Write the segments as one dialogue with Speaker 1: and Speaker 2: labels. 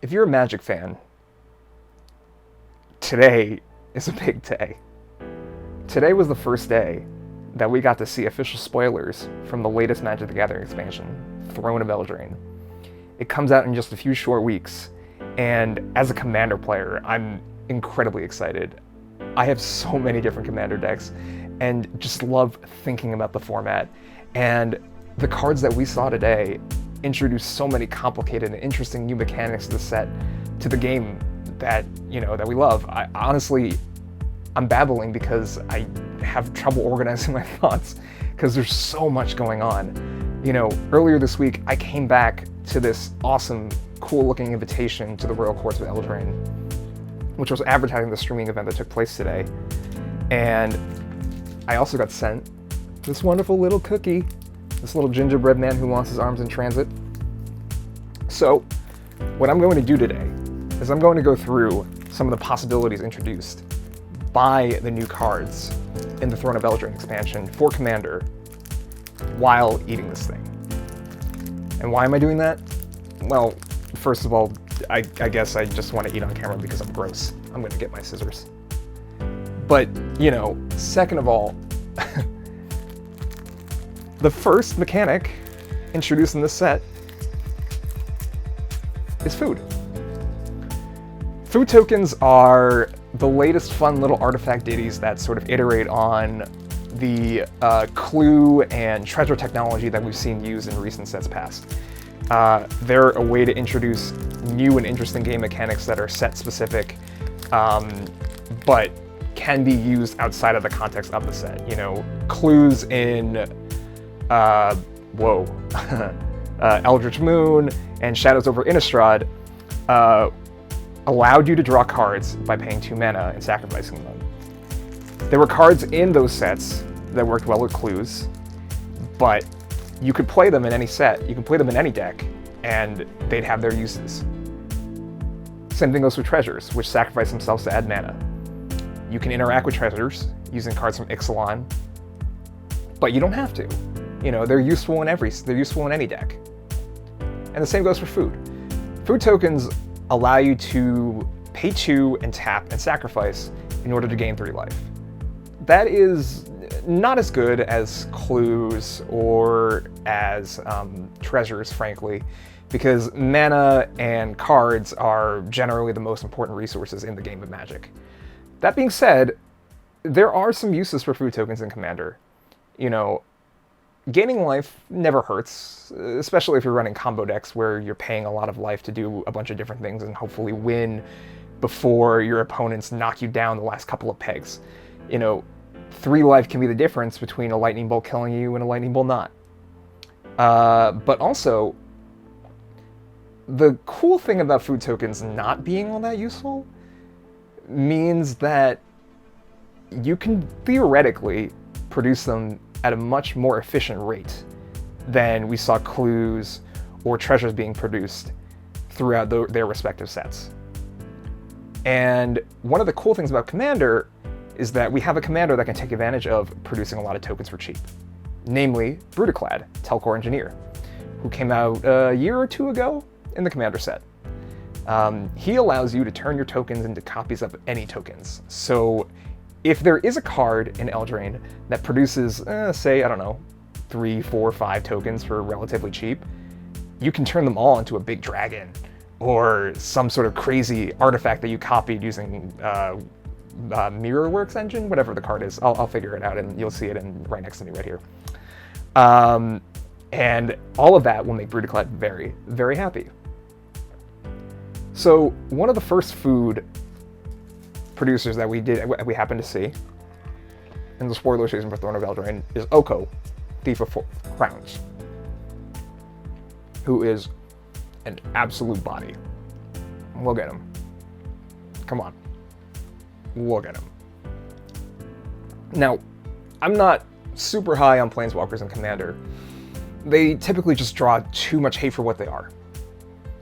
Speaker 1: if you're a Magic fan, today is a big day. Today was the first day that we got to see official spoilers from the latest Magic the Gathering expansion, Throne of Eldraine. It comes out in just a few short weeks, and as a Commander player, I'm incredibly excited. I have so many different Commander decks, and just love thinking about the format. And the cards that we saw today introduce so many complicated and interesting new mechanics to the set, to the game that, that we love. I'm babbling because I have trouble organizing my thoughts because there's so much going on. Earlier this week, I came back to this awesome, cool-looking invitation to the Royal Courts of Eldraine, which was advertising the streaming event that took place today. And I also got sent this wonderful little cookie, this little gingerbread man who lost his arms in transit. So, what I'm going to do today is I'm going to go through some of the possibilities introduced by the new cards in the Throne of Eldraine expansion for Commander while eating this thing. And why am I doing that? Well, first of all, I guess I just want to eat on camera because I'm gross. I'm going to get my scissors. But, second of all, the first mechanic introduced in this set is food. Food tokens are the latest fun little artifact deities that sort of iterate on the clue and treasure technology that we've seen used in recent sets past. They're a way to introduce new and interesting game mechanics that are set specific, but can be used outside of the context of the set. Clues in Eldritch Moon and Shadows over Innistrad allowed you to draw cards by paying 2 mana and sacrificing them. There were cards in those sets that worked well with clues, but you could play them in any set, you can play them in any deck, and they'd have their uses. Same thing goes for treasures, which sacrifice themselves to add mana. You can interact with treasures using cards from Ixalan, but you don't have to. They're useful in any deck. And the same goes for food. Food tokens allow you to pay 2 and tap and sacrifice in order to gain 3 life. That is not as good as clues or as treasures, frankly, because mana and cards are generally the most important resources in the game of Magic. That being said, there are some uses for food tokens in Commander. Gaining life never hurts, especially if you're running combo decks where you're paying a lot of life to do a bunch of different things and hopefully win before your opponents knock you down the last couple of pegs. 3 life can be the difference between a lightning bolt killing you and a lightning bolt not. But also, the cool thing about food tokens not being all that useful means that you can theoretically produce them at a much more efficient rate than we saw clues or treasures being produced throughout their respective sets. And one of the cool things about Commander is that we have a commander that can take advantage of producing a lot of tokens for cheap. Namely, Brutaclad, Telcor Engineer, who came out a year or 2 ago in the Commander set. He allows you to turn your tokens into copies of any tokens. So if there is a card in Eldraine that produces, say, 3, 4, 5 tokens for relatively cheap, you can turn them all into a big dragon or some sort of crazy artifact that you copied using Mirrorworks engine, whatever the card is. I'll figure it out, and you'll see it right next to me right here. And all of that will make Brutaclad very, very happy. So one of the first food producers that we happened to see in the spoiler season for Throne of Eldraine is Oko, Thief of Crowns, who is an absolute body. Look at him. Come on. Look at him. Now, I'm not super high on Planeswalkers in Commander. They typically just draw too much hate for what they are.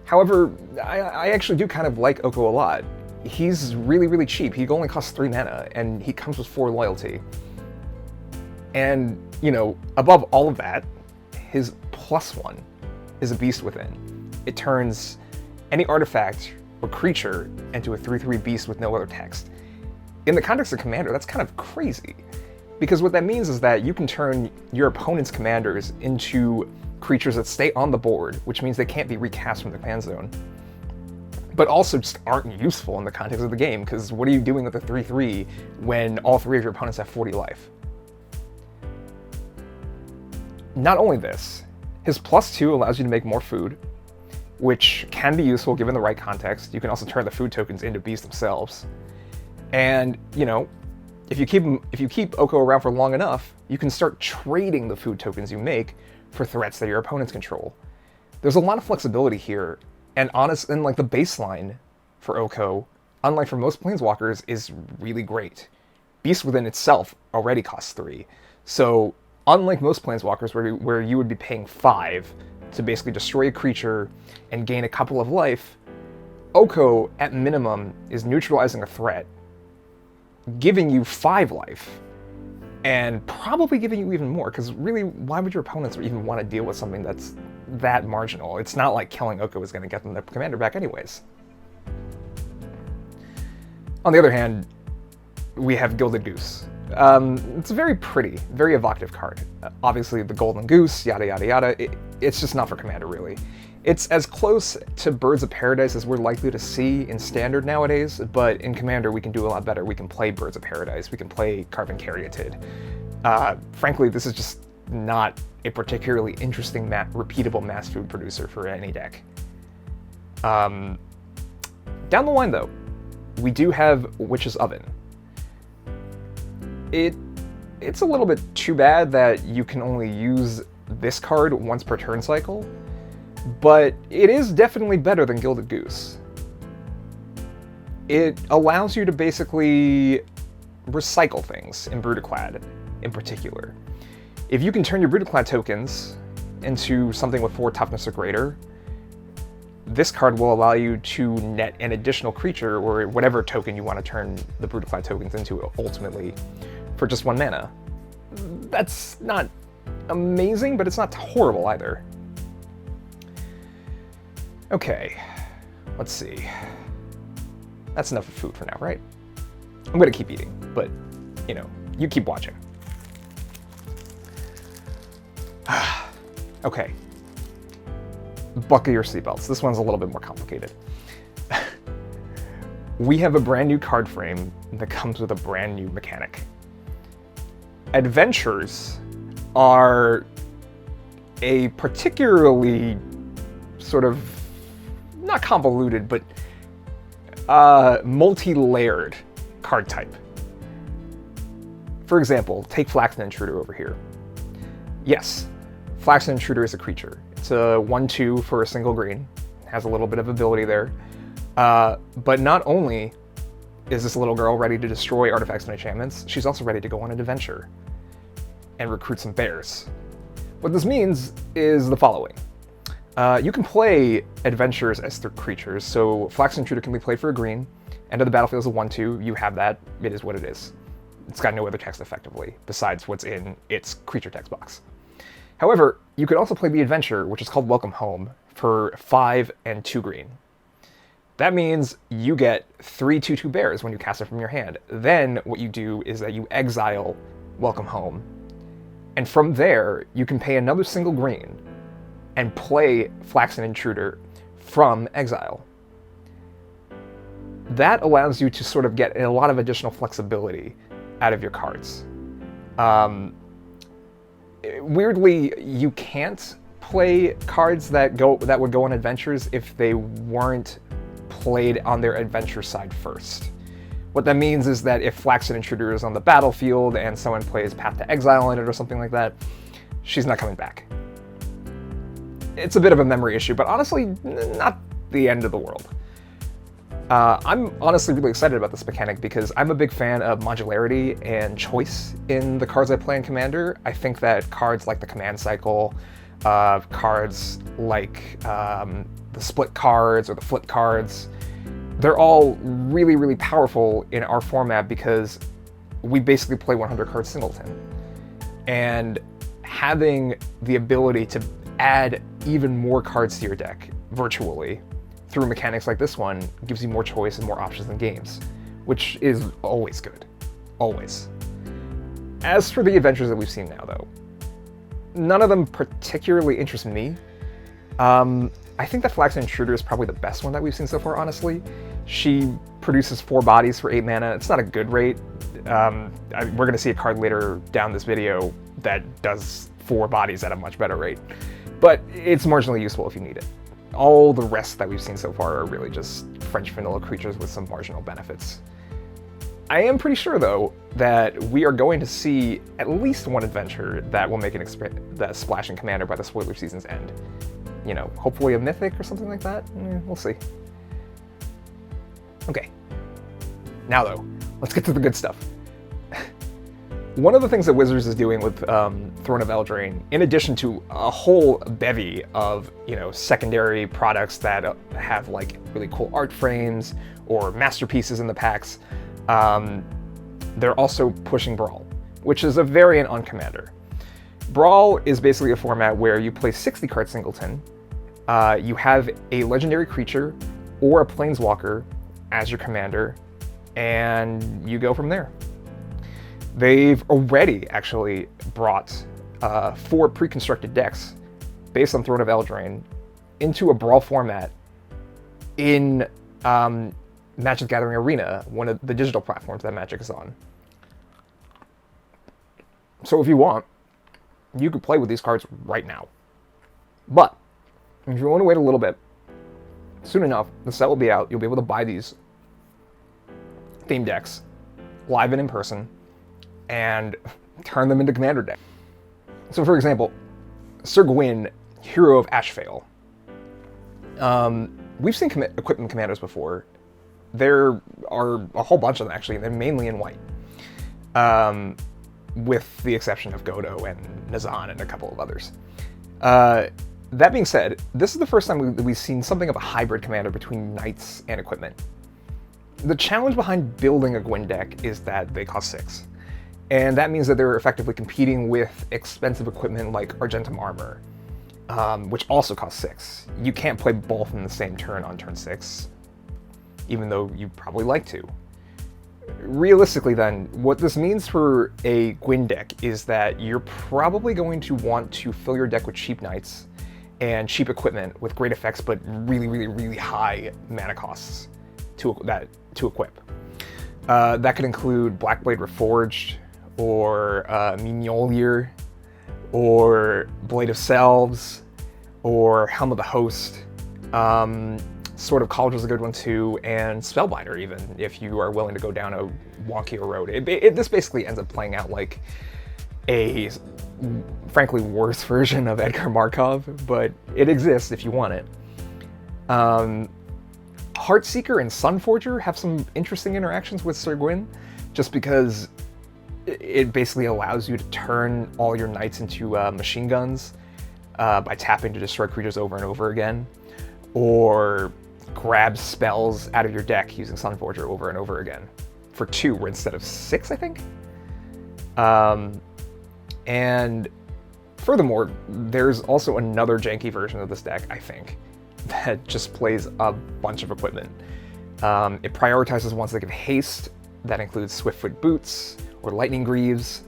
Speaker 1: However, I actually do kind of like Oko a lot. He's really, really cheap. He only costs 3 mana, and he comes with 4 loyalty. And, above all of that, his +1 is a Beast Within. It turns any artifact or creature into a 3/3 beast with no other text. In the context of Commander, that's kind of crazy, because what that means is that you can turn your opponent's commanders into creatures that stay on the board, which means they can't be recast from the command zone, but also just aren't useful in the context of the game, because what are you doing with a 3/3 when all 3 of your opponents have 40 life? Not only this, his +2 allows you to make more food, which can be useful given the right context. You can also turn the food tokens into beasts themselves. And, you know, if you keep Oko around for long enough, you can start trading the food tokens you make for threats that your opponents control. There's a lot of flexibility here, and like the baseline for Oko, unlike for most planeswalkers, is really great. Beast within itself already costs 3, so unlike most planeswalkers where you would be paying 5 to basically destroy a creature and gain a couple of life, Oko at minimum is neutralizing a threat, giving you 5 life, and probably giving you even more, because really, why would your opponents even want to deal with something that's that marginal? It's not like killing Oko is going to get them their commander back anyways. On the other hand, we have Gilded Goose. It's a very pretty, very evocative card. Obviously, the Golden Goose, yada yada yada, it's just not for Commander, really. It's as close to Birds of Paradise as we're likely to see in Standard nowadays, but in Commander we can do a lot better. We can play Birds of Paradise, we can play Carbon Caryatid. Frankly, this is just not a particularly interesting, repeatable mass food producer for any deck. Down the line, though, we do have Witch's Oven. It's a little bit too bad that you can only use this card once per turn cycle, but it is definitely better than Gilded Goose. It allows you to basically recycle things in Brutaclad, in particular. If you can turn your Brutaclad tokens into something with 4 toughness or greater, this card will allow you to net an additional creature, or whatever token you want to turn the Brutaclad tokens into ultimately, for just 1 mana. That's not amazing, but it's not horrible either. Okay, let's see. That's enough of food for now, right? I'm gonna keep eating, but, you know, you keep watching. Okay. Buckle your seatbelts. This one's a little bit more complicated. We have a brand new card frame that comes with a brand new mechanic. Adventures are a particularly sort of, not convoluted, but multi-layered card type. For example, take Flaxen Intruder over here. Yes, Flaxen Intruder is a creature. It's a 1/2 for a single green. Has a little bit of ability there. But not only is this little girl ready to destroy artifacts and enchantments, she's also ready to go on an adventure and recruit some bears. What this means is the following. You can play adventures as creatures, so Flaxen Intruder can be played for a green. End of the battlefield is a 1/2, you have that, it is what it is. It's got no other text effectively, besides what's in its creature text box. However, you could also play the adventure, which is called Welcome Home, for 5 and 2 green. That means you get 3 2/2 bears when you cast it from your hand. Then what you do is that you exile Welcome Home. And from there, you can pay another single green and play Flaxen Intruder from exile. That allows you to sort of get a lot of additional flexibility out of your cards. Weirdly, you can't play cards that would go on adventures if they weren't played on their adventure side first. What that means is that if Flaxen Intruder is on the battlefield and someone plays Path to Exile in it or something like that, she's not coming back. It's a bit of a memory issue, but honestly, not the end of the world. I'm honestly really excited about this mechanic because I'm a big fan of modularity and choice in the cards I play in Commander. I think that cards like the Command Cycle, cards like the split cards or the flip cards, they're all really, really powerful in our format because we basically play 100 cards singleton. And having the ability to add even more cards to your deck virtually through mechanics like this one, gives you more choice and more options in games, which is always good. Always. As for the adventures that we've seen now, though, none of them particularly interest me. I think that Flaxen Intruder is probably the best one that we've seen so far, honestly. She produces 4 bodies for 8 mana. It's not a good rate. We're going to see a card later down this video that does 4 bodies at a much better rate. But it's marginally useful if you need it. All the rest that we've seen so far are really just French vanilla creatures with some marginal benefits. I am pretty sure, though, that we are going to see at least one adventure that will make that splash in Commander by the spoiler season's end. You know, hopefully a mythic or something like that. We'll see. Okay. Now, though, let's get to the good stuff. One of the things that Wizards is doing with Throne of Eldraine, in addition to a whole bevy of, you know, secondary products that have like really cool art frames or masterpieces in the packs, they're also pushing Brawl, which is a variant on Commander. Brawl is basically a format where you play 60 card singleton, you have a legendary creature or a planeswalker as your commander, and you go from there. They've already actually brought 4 pre-constructed decks based on Throne of Eldraine into a Brawl format in Magic the Gathering Arena, one of the digital platforms that Magic is on. So if you want, you could play with these cards right now. But if you want to wait a little bit, soon enough, the set will be out. You'll be able to buy these theme decks live and in person and turn them into Commander decks. So for example, Syr Gwyn, Hero of Ashvale. We've seen equipment commanders before. There are a whole bunch of them, actually, and they're mainly in white. With the exception of Godo and Nazan and a couple of others. That being said, this is the first time we've seen something of a hybrid commander between knights and equipment. The challenge behind building a Gwyn deck is that they cost 6. And that means that they're effectively competing with expensive equipment like Argentum Armor, which also costs 6. You can't play both in the same turn on turn 6, even though you'd probably like to. Realistically then, what this means for a Gwyn deck is that you're probably going to want to fill your deck with cheap knights and cheap equipment with great effects, but really, really, really high mana costs to equip. That could include Blackblade Reforged, or Mignolier, or Blade of Selves, or Helm of the Host. Sword of College is a good one too, and Spellbinder even, if you are willing to go down a wonkier road. This basically ends up playing out like a, frankly, worse version of Edgar Markov, but it exists if you want it. Heartseeker and Sunforger have some interesting interactions with Syr Gwyn, just because it basically allows you to turn all your knights into machine guns by tapping to destroy creatures over and over again, or grab spells out of your deck using Sunforger over and over again for 2 instead of 6, I think. And furthermore, there's also another janky version of this deck, I think, that just plays a bunch of equipment. It prioritizes ones that give haste, that includes Swiftfoot Boots or Lightning Greaves,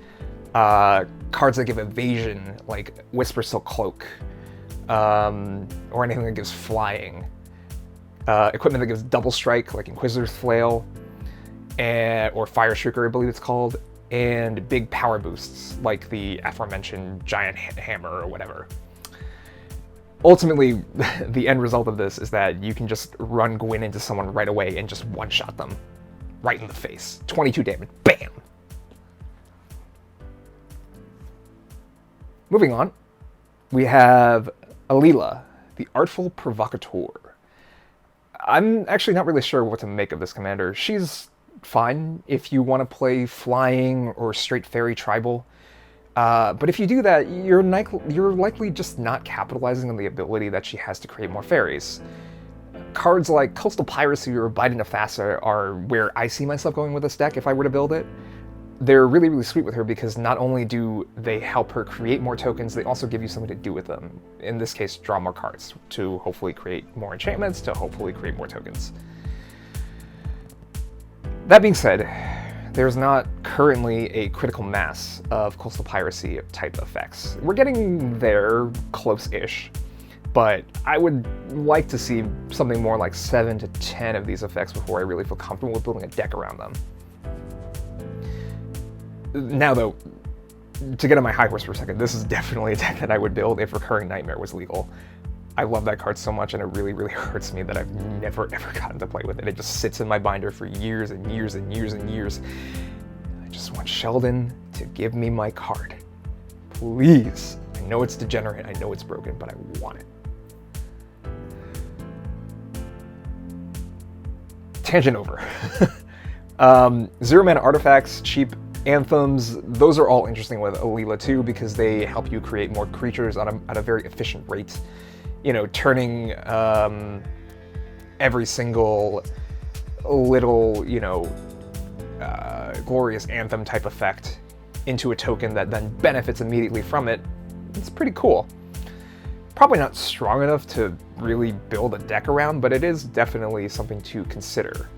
Speaker 1: cards that give evasion, like Whisper Silk Cloak, or anything that gives flying. Equipment that gives double strike, like Inquisitor's Flail, or Fire Shrieker, I believe it's called, and big power boosts, like the aforementioned Giant Hammer or whatever. Ultimately, the end result of this is that you can just run Gwyn into someone right away and just one-shot them right in the face. 22 damage, bam! Moving on, we have Leela, the Artful Provocateur. I'm actually not really sure what to make of this commander. She's fine if you want to play flying or straight fairy tribal. But if you do that, you're likely just not capitalizing on the ability that she has to create more fairies. Cards like Coastal Piracy or Bident of Thassa are where I see myself going with this deck if I were to build it. they're really, really sweet with her because not only do they help her create more tokens, they also give you something to do with them. In this case, draw more cards to hopefully create more enchantments, to hopefully create more tokens. That being said, there's not currently a critical mass of coastal piracy type effects. We're getting there close-ish, but I would like to see something more like 7 to 10 of these effects before I really feel comfortable with building a deck around them. Now though, to get on my high horse for a second, this is definitely a deck that I would build if Recurring Nightmare was legal. I love that card so much, and it really, really hurts me that I've never, ever gotten to play with it. It just sits in my binder for years and years and years and years. I just want Sheldon to give me my card. Please. I know it's degenerate, I know it's broken, but I want it. Tangent over. 0-mana artifacts, cheap anthems, those are all interesting with Leela too, because they help you create more creatures at a very efficient rate. You know, turning every single little, you know, glorious anthem type effect into a token that then benefits immediately from it. It's pretty cool. Probably not strong enough to really build a deck around, but it is definitely something to consider.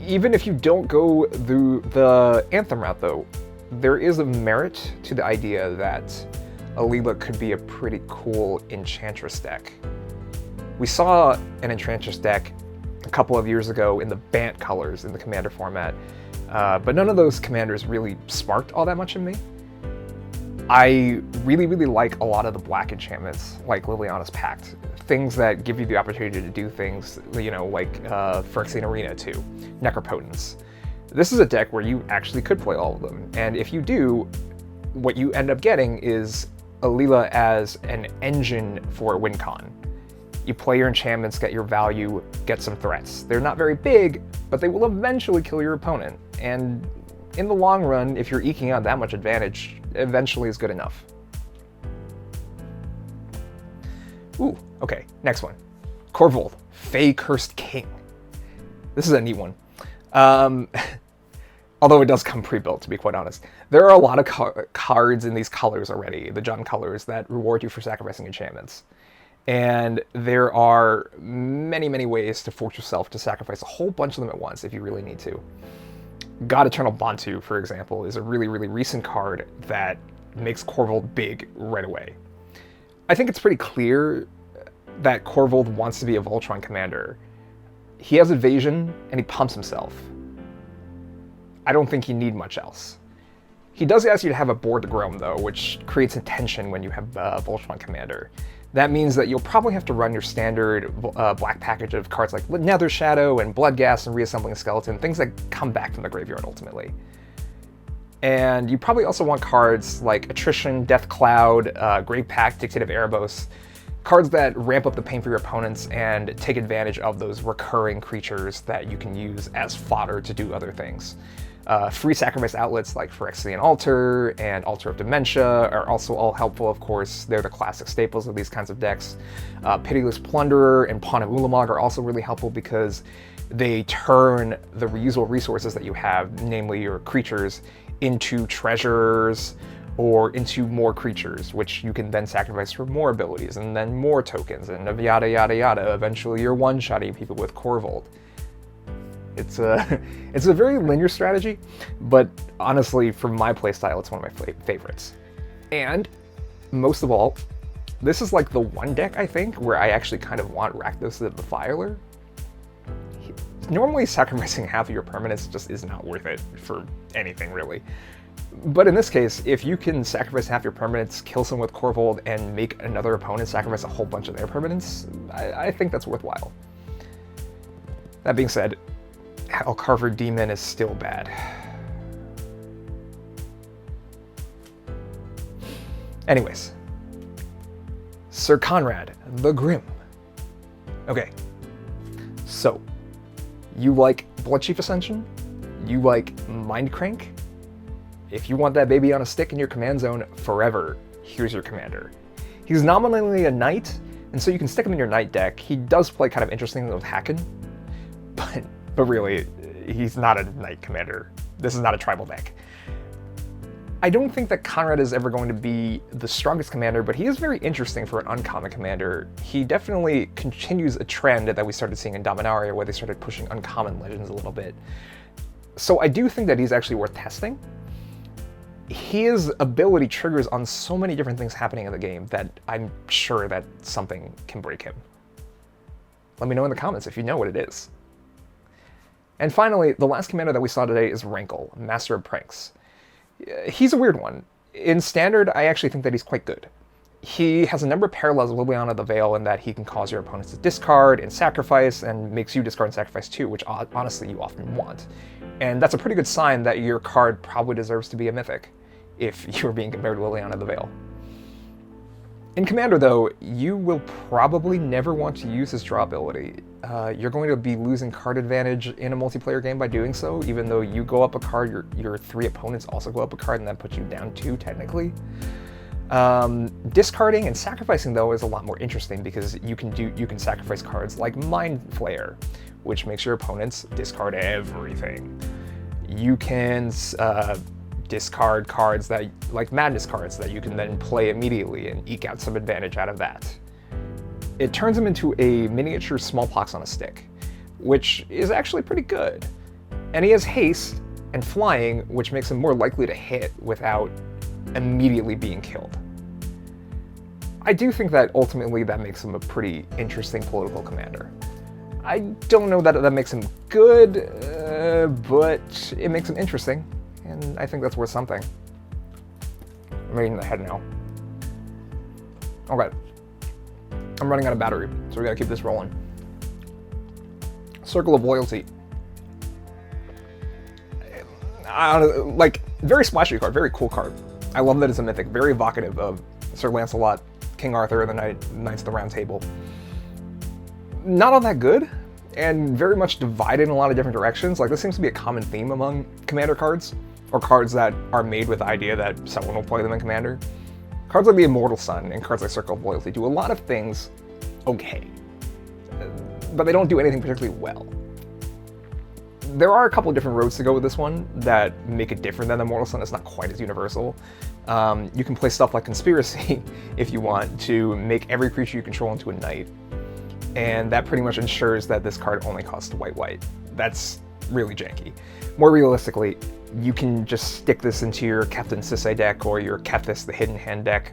Speaker 1: Even if you don't go the anthem route though, there is a merit to the idea that Leela could be a pretty cool Enchantress deck. We saw an Enchantress deck a couple of years ago in the Bant colors in the Commander format, but none of those commanders really sparked all that much in me. I really, really like a lot of the black enchantments, like Liliana's Pact. Things that give you the opportunity to do things, you know, like Phyrexian Arena too, Necropotence. This is a deck where you actually could play all of them, and if you do, what you end up getting is Leela as an engine for a win con. You play your enchantments, get your value, get some threats. They're not very big, but they will eventually kill your opponent, and in the long run, if you're eking out that much advantage, eventually is good enough. Ooh, okay, next one. Corvold, Fey Cursed King. This is a neat one. Although it does come pre-built, to be quite honest. There are a lot of cards in these colors already, the Jund colors, that reward you for sacrificing enchantments. And there are many, many ways to force yourself to sacrifice a whole bunch of them at once if you really need to. God Eternal Bantu, for example, is a really, really recent card that makes Corvold big right away. I think it's pretty clear that Corvold wants to be a Voltron commander. He has evasion, and he pumps himself. I don't think you need much else. He does ask you to have a Board the Grom, though, which creates a tension when you have Voltron commander. That means that you'll probably have to run your standard black package of cards like Nether Shadow and Bloodghast and Reassembling a Skeleton, things that come back from the graveyard ultimately. And you probably also want cards like Attrition, Death Cloud, Grave Pact, Dictate of Erebos, cards that ramp up the pain for your opponents and take advantage of those recurring creatures that you can use as fodder to do other things. Free sacrifice outlets like Phyrexian Altar and Altar of Dementia are also all helpful, of course. They're the classic staples of these kinds of decks. Pitiless Plunderer and Pawn of Ulamog are also really helpful because they turn the reusable resources that you have, namely your creatures, into treasures or into more creatures, which you can then sacrifice for more abilities and then more tokens and yada yada yada. Eventually you're one-shotting people with Corvold. It's a very linear strategy, but honestly, for my playstyle, it's one of my favorites. And most of all, this is like the one deck, I think, where I actually kind of want Rakdos the Defiler. Normally, sacrificing half of your permanents just is not worth it for anything, really. But in this case, if you can sacrifice half your permanents, kill someone with Corvold, and make another opponent sacrifice a whole bunch of their permanents, I think that's worthwhile. That being said, Hellcarver Demon is still bad. Anyways, Syr Conrad the Grimm. Okay, so you like Bloodchief Ascension? You like Mind Crank? If you want that baby on a stick in your command zone forever, here's your commander. He's nominally a knight, and so you can stick him in your knight deck. He does play kind of interesting with Hacken, but really, he's not a knight commander. This is not a tribal deck. I don't think that Conrad is ever going to be the strongest commander, but he is very interesting for an uncommon commander. He definitely continues a trend that we started seeing in Dominaria, where they started pushing uncommon legends a little bit. So I do think that he's actually worth testing. His ability triggers on so many different things happening in the game that I'm sure that something can break him. Let me know in the comments if you know what it is. And finally, the last commander that we saw today is Wrinkle, Master of Pranks. He's a weird one. In Standard, I actually think that he's quite good. He has a number of parallels with Liliana the Veil in that he can cause your opponents to discard and sacrifice, and makes you discard and sacrifice too, which honestly you often want. And that's a pretty good sign that your card probably deserves to be a mythic, if you're being compared to Liliana the Veil. In Commander, though, you will probably never want to use his draw ability. You're going to be losing card advantage in a multiplayer game by doing so, even though you go up a card, your 3 opponents also go up a card, and that puts you down 2, technically. Discarding and sacrificing, though, is a lot more interesting because you can sacrifice cards like Mind Flayer, which makes your opponents discard everything. You can discard cards that, like Madness cards, that you can then play immediately and eke out some advantage out of that. It turns him into a miniature smallpox on a stick, which is actually pretty good. And he has haste and flying, which makes him more likely to hit without immediately being killed. I do think that ultimately that makes him a pretty interesting political commander. I don't know that that makes him good, but it makes him interesting, and I think that's worth something. I'm reading ahead now. Okay. I'm running out of battery, so we gotta keep this rolling. Circle of Loyalty. Like, very splashy card, very cool card. I love that it's a mythic, very evocative of Sir Lancelot, King Arthur, and the Knights of the Round Table. Not all that good, and very much divided in a lot of different directions. Like, this seems to be a common theme among Commander cards, or cards that are made with the idea that someone will play them in Commander. Cards like the Immortal Sun and cards like Circle of Loyalty do a lot of things okay, but they don't do anything particularly well. There are a couple of different roads to go with this one that make it different than the Immortal Sun. It's not quite as universal. You can play stuff like Conspiracy if you want to make every creature you control into a knight, and that pretty much ensures that this card only costs white. That's really janky. More realistically, you can just stick this into your Captain Sisay deck or your Kethis the Hidden Hand deck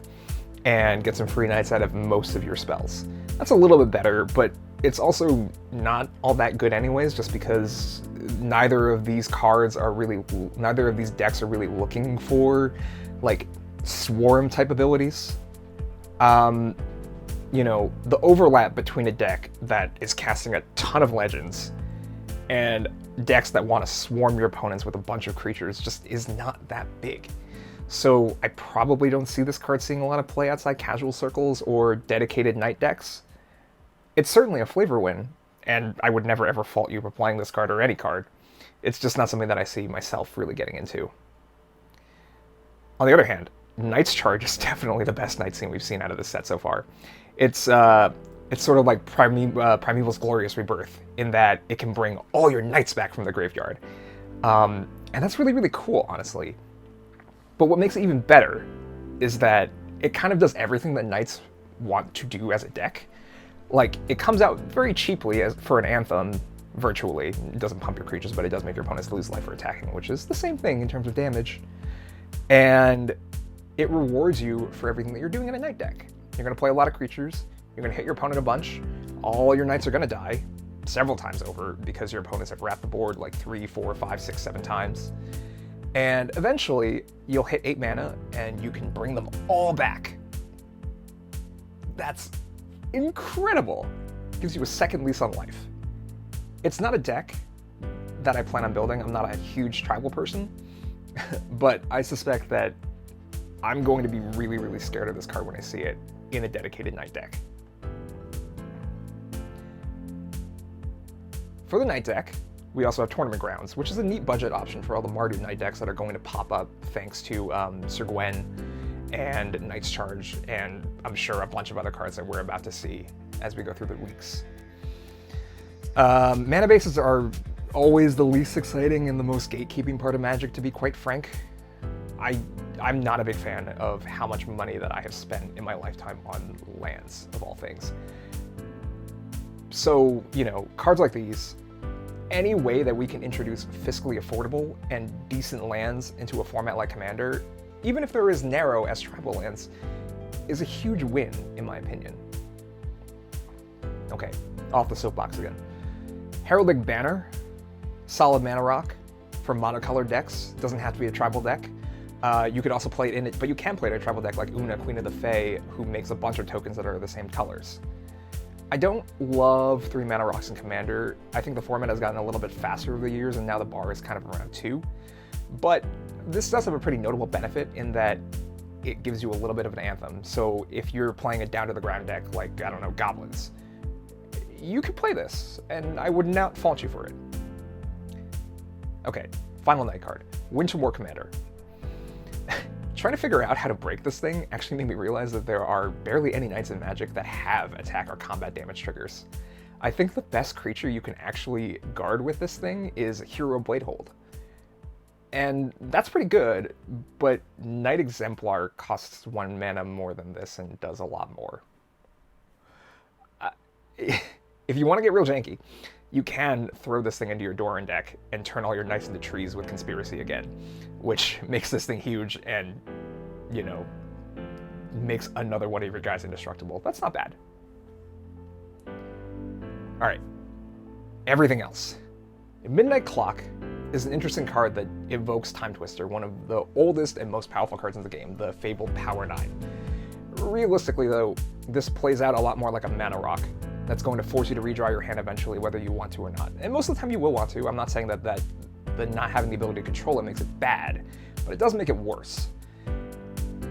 Speaker 1: and get some free knights out of most of your spells. That's a little bit better, but it's also not all that good anyways, just because neither of these decks are really looking for like swarm type abilities. You know, the overlap between a deck that is casting a ton of legends and decks that want to swarm your opponents with a bunch of creatures just is not that big. So I probably don't see this card seeing a lot of play outside casual circles or dedicated knight decks. It's certainly a flavor win, and I would never ever fault you for playing this card or any card. It's just not something that I see myself really getting into. On the other hand, Knight's Charge is definitely the best Knight scene we've seen out of this set so far. It's sort of like Primeval's Glorious Rebirth, in that it can bring all your knights back from the graveyard. And that's really, really cool, honestly. But what makes it even better is that it kind of does everything that knights want to do as a deck. Like, it comes out very cheaply for an Anthem, virtually. It doesn't pump your creatures, but it does make your opponents lose life for attacking, which is the same thing in terms of damage. And it rewards you for everything that you're doing in a knight deck. You're going to play a lot of creatures, you're going to hit your opponent a bunch, all your knights are going to die several times over because your opponents have wrapped the board like 3, 4, 5, 6, 7 times. And eventually, you'll hit 8 mana and you can bring them all back. That's incredible. Gives you a second lease on life. It's not a deck that I plan on building. I'm not a huge tribal person, but I suspect that I'm going to be really, really scared of this card when I see it in a dedicated knight deck. For the knight deck, we also have Tournament Grounds, which is a neat budget option for all the Mardu knight decks that are going to pop up thanks to Syr Gwyn and Knight's Charge, and I'm sure a bunch of other cards that we're about to see as we go through the weeks. Mana bases are always the least exciting and the most gatekeeping part of Magic, to be quite frank. I'm not a big fan of how much money that I have spent in my lifetime on lands, of all things. So, you know, cards like these, any way that we can introduce fiscally affordable and decent lands into a format like Commander, even if they're as narrow as tribal lands, is a huge win, in my opinion. Okay, off the soapbox again. Heraldic Banner, solid mana rock from Monocolor Dex. Doesn't have to be a tribal deck. You could also play it in it, but you can play it in a tribal deck like Una, Queen of the Fae, who makes a bunch of tokens that are the same colors. I don't love 3 mana rocks in Commander. I think the format has gotten a little bit faster over the years, and now the bar is kind of around 2. But this does have a pretty notable benefit in that it gives you a little bit of an anthem. So if you're playing a down-to-the-ground deck like, I don't know, Goblins, you could play this, and I would not fault you for it. Okay, final night card. Winter War Commander. Trying to figure out how to break this thing actually made me realize that there are barely any knights in Magic that have attack or combat damage triggers. I think the best creature you can actually guard with this thing is Hero Bladehold. And that's pretty good, but Knight Exemplar costs 1 mana more than this and does a lot more. If you want to get real janky, you can throw this thing into your Doran deck and turn all your knights into trees with Conspiracy again, which makes this thing huge and, you know, makes another one of your guys indestructible. That's not bad. All right, everything else. Midnight Clock is an interesting card that evokes Time Twister, one of the oldest and most powerful cards in the game, the fabled Power 9. Realistically, though, this plays out a lot more like a mana rock that's going to force you to redraw your hand eventually, whether you want to or not. And most of the time you will want to. I'm not saying that the not having the ability to control it makes it bad, but it does make it worse.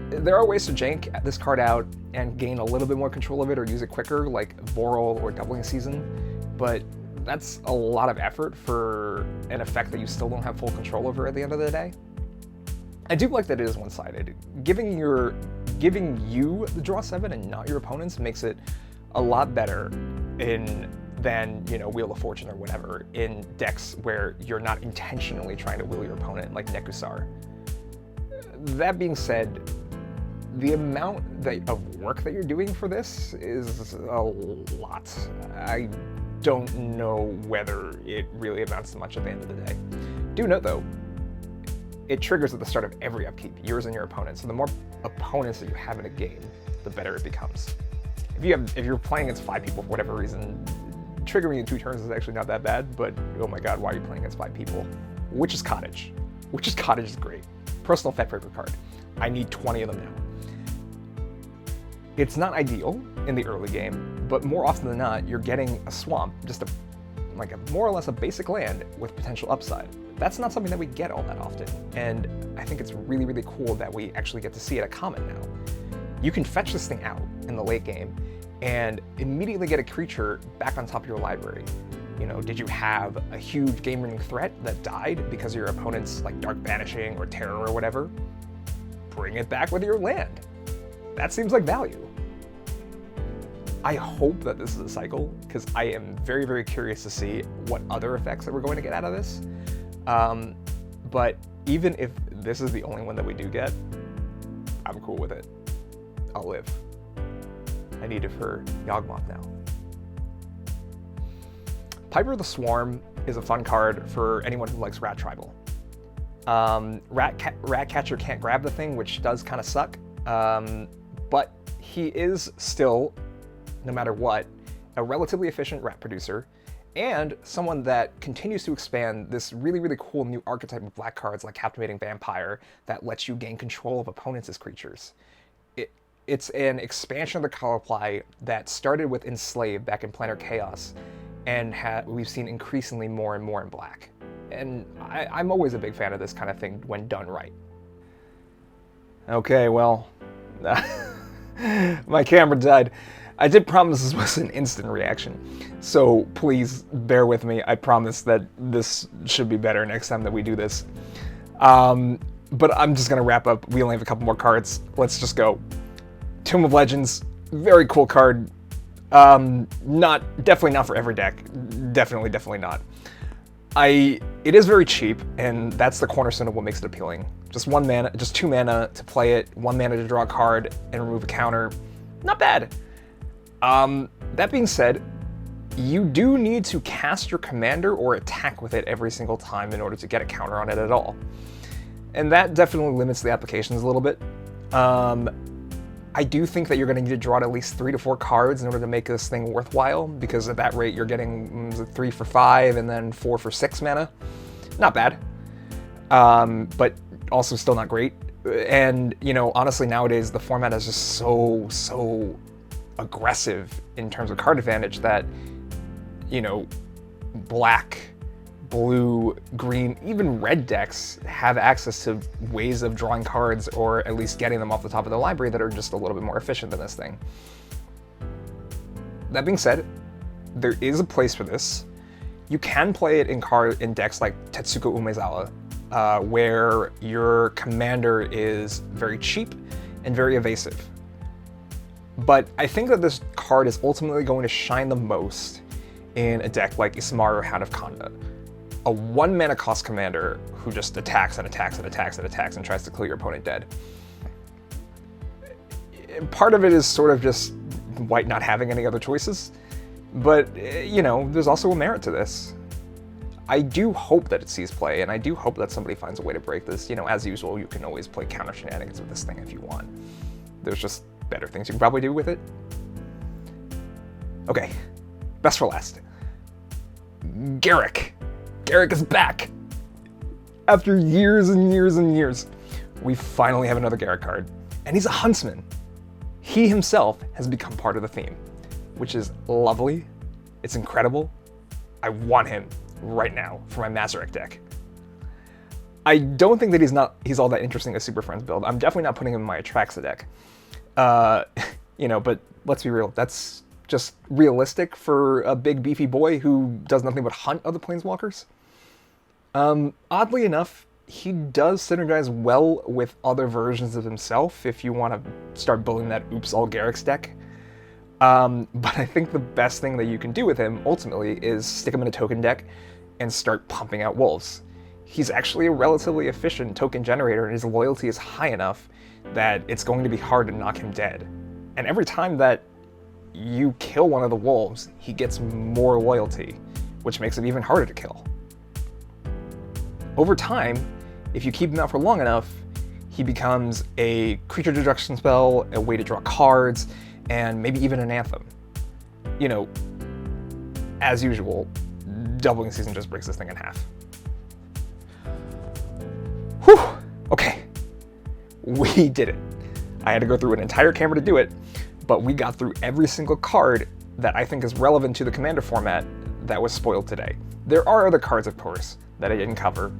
Speaker 1: There are ways to jank this card out and gain a little bit more control of it or use it quicker, like Brawl or Doubling Season, but that's a lot of effort for an effect that you still don't have full control over at the end of the day. I do like that it is one-sided. Giving you the draw 7 and not your opponents makes it a lot better than, you know, Wheel of Fortune or whatever, in decks where you're not intentionally trying to wheel your opponent, like Nekusar. That being said, the amount of work that you're doing for this is a lot. I don't know whether it really amounts to much at the end of the day. Do note, though, it triggers at the start of every upkeep, yours and your opponent's. So the more opponents that you have in a game, the better it becomes. If you're playing against 5 people for whatever reason, triggering in 2 turns is actually not that bad, but oh my god, why are you playing against 5 people? Witch's Cottage. Witch's Cottage is great. Personal Fat Paper card. I need 20 of them now. It's not ideal in the early game, but more often than not, you're getting a swamp, just like a more or less a basic land with potential upside. That's not something that we get all that often, and I think it's really, really cool that we actually get to see it at common now. You can fetch this thing out in the late game and immediately get a creature back on top of your library. You know, did you have a huge game-winning threat that died because your opponent's like Dark Banishing or Terror or whatever? Bring it back with your land. That seems like value. I hope that this is a cycle, because I am very, very curious to see what other effects that we're going to get out of this. But even if this is the only one that we do get, I'm cool with it. I'll live. I need it for Yawgmoth now. Piper the Swarm is a fun card for anyone who likes Rat Tribal. Ratcatcher can't grab the thing, which does kind of suck, but he is still, no matter what, a relatively efficient rat producer, and someone that continues to expand this really, really cool new archetype of black cards like Captivating Vampire that lets you gain control of opponents as creatures. It's an expansion of the color ply that started with Enslave back in Planar Chaos, and we've seen increasingly more and more in black. And I'm always a big fan of this kind of thing when done right. Okay, well, my camera died. I did promise this was an instant reaction, so please bear with me. I promise that this should be better next time that we do this. But I'm just gonna wrap up. We only have a couple more cards. Let's just go. Tomb of Legends, very cool card. Definitely not for every deck. Definitely not. It is very cheap, and that's the cornerstone of what makes it appealing. Just 1 mana, just 2 mana to play it, 1 mana to draw a card and remove a counter. Not bad. That being said, you do need to cast your commander or attack with it every single time in order to get a counter on it at all. And that definitely limits the applications a little bit. I do think that you're going to need to draw at least 3 to 4 cards in order to make this thing worthwhile, because at that rate you're getting 3 for 5 and then 4 for 6 mana. Not bad, but also still not great. And, you know, honestly nowadays the format is just so aggressive in terms of card advantage that, you know, black, blue, green, even red decks have access to ways of drawing cards, or at least getting them off the top of the library, that are just a little bit more efficient than this thing. That being said, there is a place for this. You can play it in decks like Tetsuko Umezawa, where your commander is very cheap and very evasive. But I think that this card is ultimately going to shine the most in a deck like Isamaru Hound of Kanda. A 1 mana cost commander who just attacks and attacks and attacks and attacks and tries to kill your opponent dead. Part of it is sort of just white not having any other choices, but, you know, there's also a merit to this. I do hope that it sees play, and I do hope that somebody finds a way to break this. You know, as usual, you can always play counter shenanigans with this thing if you want. There's just better things you can probably do with it. Okay, best for last. Garruk. Garruk is back! After years and years and years, we finally have another Garruk card. And he's a huntsman. He himself has become part of the theme, which is lovely. It's incredible. I want him right now for my Mazarek deck. I don't think that he's all that interesting as Super Friends build. I'm definitely not putting him in my Atraxa deck. You know, but let's be real. That's just realistic for a big beefy boy who does nothing but hunt other planeswalkers. Oddly enough, he does synergize well with other versions of himself if you want to start building that Oops All Garruk's deck. But I think the best thing that you can do with him ultimately is stick him in a token deck and start pumping out wolves. He's actually a relatively efficient token generator, and his loyalty is high enough that it's going to be hard to knock him dead. And every time that you kill one of the wolves, he gets more loyalty, which makes it even harder to kill. Over time, if you keep him out for long enough, he becomes a creature destruction spell, a way to draw cards, and maybe even an anthem. You know, as usual, doubling season just breaks this thing in half. Whew, okay. We did it. I had to go through an entire camera to do it, but we got through every single card that I think is relevant to the Commander format that was spoiled today. There are other cards, of course, that I didn't cover.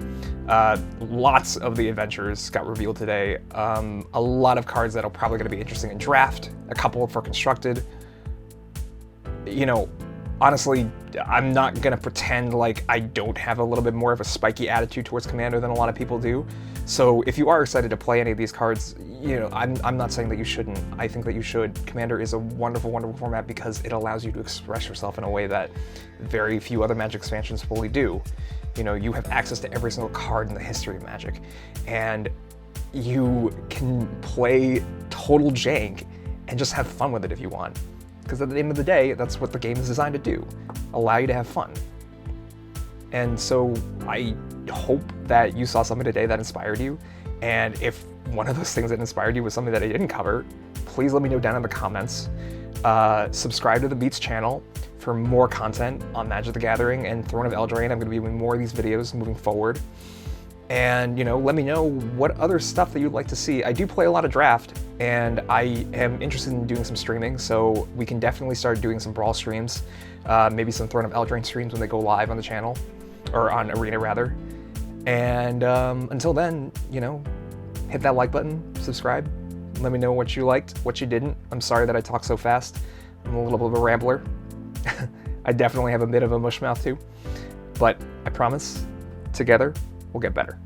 Speaker 1: Lots of the adventures got revealed today. A lot of cards that are probably going to be interesting in draft, a couple for constructed. You know, honestly, I'm not going to pretend like I don't have a little bit more of a spiky attitude towards Commander than a lot of people do. So if you are excited to play any of these cards, you know, I'm not saying that you shouldn't. I think that you should. Commander is a wonderful, wonderful format because it allows you to express yourself in a way that very few other Magic expansions fully do. You know, you have access to every single card in the history of Magic, and you can play total jank and just have fun with it if you want. Because at the end of the day, that's what the game is designed to do, allow you to have fun. And so I hope that you saw something today that inspired you, and if one of those things that inspired you was something that I didn't cover, please let me know down in the comments. Subscribe to the Beats channel for more content on Magic the Gathering and Throne of Eldraine. I'm going to be doing more of these videos moving forward. And, you know, let me know what other stuff that you'd like to see. I do play a lot of draft, and I am interested in doing some streaming, so we can definitely start doing some Brawl streams, maybe some Throne of Eldraine streams when they go live on the channel, or on Arena rather. And until then, you know, hit that like button, subscribe, let me know what you liked, what you didn't. I'm sorry that I talk so fast. I'm a little bit of a rambler. I definitely have a bit of a mush mouth too, but I promise, together, we'll get better.